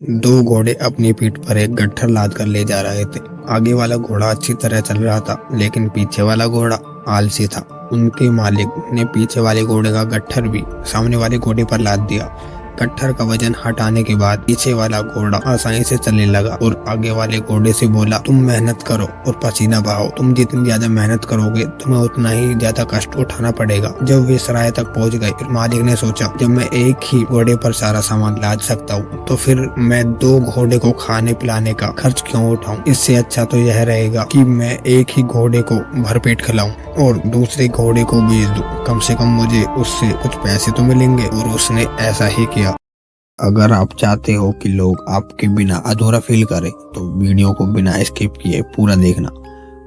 दो घोड़े अपनी पीठ पर एक गट्ठर लाद कर ले जा रहे थे। आगे वाला घोड़ा अच्छी तरह चल रहा था, लेकिन पीछे वाला घोड़ा आलसी था। उनके मालिक ने पीछे वाले घोड़े का गट्ठर भी सामने वाले घोड़े पर लाद दिया। गट्ठर का वजन हटाने के बाद पीछे वाला घोड़ा आसानी से चलने लगा और आगे वाले घोड़े से बोला, तुम मेहनत करो और पसीना बहाओ। तुम जितनी ज्यादा मेहनत करोगे तुम्हें उतना ही ज्यादा कष्ट उठाना पड़ेगा। जब वे सराय तक पहुंच गए, फिर मालिक ने सोचा, जब मैं एक ही घोड़े पर सारा सामान लाद सकता हूँ तो फिर मैं दो घोड़े को खाने पिलाने का खर्च क्यों उठाऊं। इससे अच्छा तो यह रहेगा कि मैं एक ही घोड़े को भरपेट खिलाऊं और दूसरे घोड़े को बेच दूं। कम से कम मुझे उससे कुछ पैसे तो मिलेंगे। और उसने ऐसा ही किया। अगर आप चाहते हो कि लोग आपके बिना अधूरा फील करें तो वीडियो को बिना स्किप किए पूरा देखना।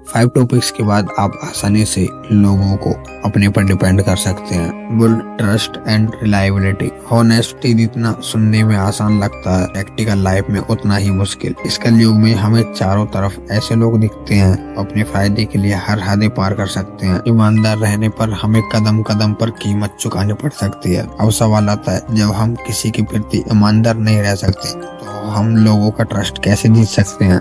5 टॉपिक्स के बाद आप आसानी से लोगों को अपने पर डिपेंड कर सकते हैं। Build trust and reliability. Honesty जितना सुनने में आसान लगता है, प्रैक्टिकल लाइफ में उतना ही मुश्किल। इस कलयुग में हमें चारों तरफ ऐसे लोग दिखते हैं अपने फायदे के लिए हर हदें पार कर सकते हैं। ईमानदार रहने पर हमें कदम कदम पर कीमत चुकानी पड़ सकती है। अब सवाल आता है, जब हम किसी के प्रति ईमानदार नहीं रह सकते तो हम लोगों का ट्रस्ट कैसे जीत सकते हैं?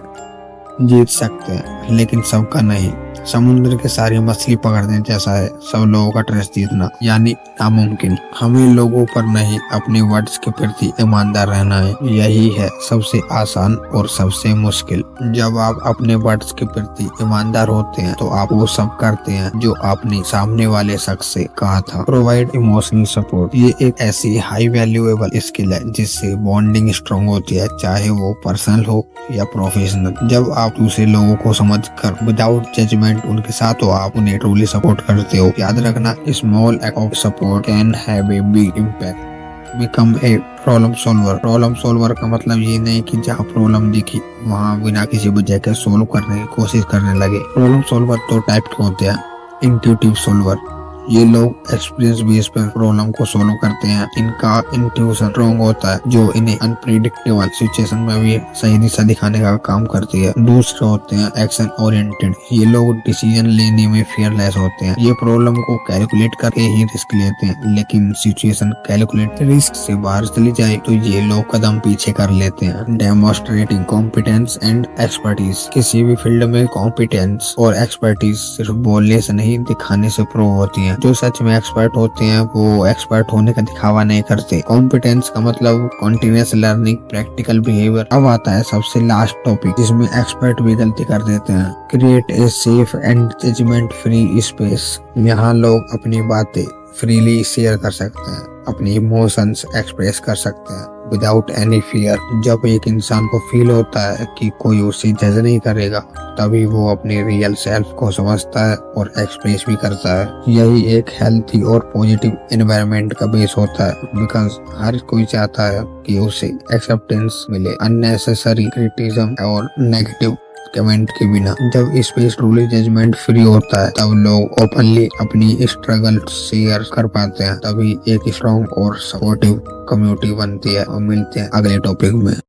जीत सकते हैं, लेकिन सबका नहीं। समुद्र के सारी मछली पकड़ने जैसा है सब लोगों का ट्रस्ट जीतना, यानी नामुमकिन। हमें लोगों पर नहीं, अपने वर्ड्स के प्रति ईमानदार रहना है। यही है सबसे आसान और सबसे मुश्किल। जब आप अपने वर्ड्स के प्रति ईमानदार होते हैं तो आप वो सब करते हैं जो आपने सामने वाले शख्स से कहा था। Provide emotional support. ये एक ऐसी हाई वैल्यूएबल स्किल है जिससे बॉन्डिंग स्ट्रॉन्ग होती है, चाहे वो पर्सनल हो या प्रोफेशनल। जब आप दूसरे लोगों को समझकर विदाउट जजमेंट उनके साथ हो, आप उन्हें ट्रूली सपोर्ट करते हो। याद रखना, small act of support can have a big impact. Become a problem solver. Problem solver का मतलब ये नहीं कि जहाँ प्रॉब्लम दिखी वहाँ बिना किसी वजह के सोल्व करने की कोशिश करने लगे। प्रॉब्लम सॉल्वर 2 टाइप के होते हैं। इंट्यूटिव सॉल्वर, ये लोग एक्सपीरियंस बेस पर प्रॉब्लम को सोल्व करते हैं। इनका इंट्यूशन स्ट्रॉन्ग होता है जो इन्हें अनप्रेडिक्टेबल सिचुएशन में भी सही दिशा दिखाने का काम करती है। दूसरे होते हैं एक्शन ओरिएंटेड। ये लोग डिसीजन लेने में फियरलेस होते हैं। ये प्रॉब्लम को कैलकुलेट करके ही रिस्क लेते हैं, लेकिन सिचुएशन कैलकुलेट रिस्क से बाहर चली जाए तो ये लोग कदम पीछे कर लेते हैं। Demonstrating competence and expertise. किसी भी फील्ड में कॉम्पिटेंस और एक्सपर्टीज सिर्फ बोलने से नहीं, दिखाने से प्रूव होती है। जो सच में एक्सपर्ट होते हैं वो एक्सपर्ट होने का दिखावा नहीं करते। कॉम्पिटेंस का मतलब कॉन्टिन्यूअस लर्निंग, प्रैक्टिकल बिहेवियर। अब आता है सबसे लास्ट टॉपिक जिसमें एक्सपर्ट भी गलती कर देते हैं। Create a safe and judgement free space. यहाँ लोग अपनी बातें फ्रीली शेयर कर सकते हैं, अपने इमोशंस एक्सप्रेस कर सकते हैं विदाउट एनी फियर। जब एक इंसान को फील होता है कि कोई उसे जज नहीं करेगा, तभी वो अपने रियल सेल्फ को समझता है और एक्सप्रेस भी करता है। यही एक हेल्थी और पॉजिटिव एनवायरनमेंट का बेस होता है, बिकॉज हर कोई चाहता है कि उसे एक्सेप्टेंस मिले, अननेसेसरी क्रिटिसिज्म और नेगेटिव कमेंट के बिना। जब स्पेस ट्रूली जजमेंट फ्री होता है तब लोग ओपनली अपनी स्ट्रगल शेयर कर पाते हैं। तभी एक स्ट्रॉन्ग और सपोर्टिव कम्युनिटी बनती है। और मिलते हैं अगले टॉपिक में।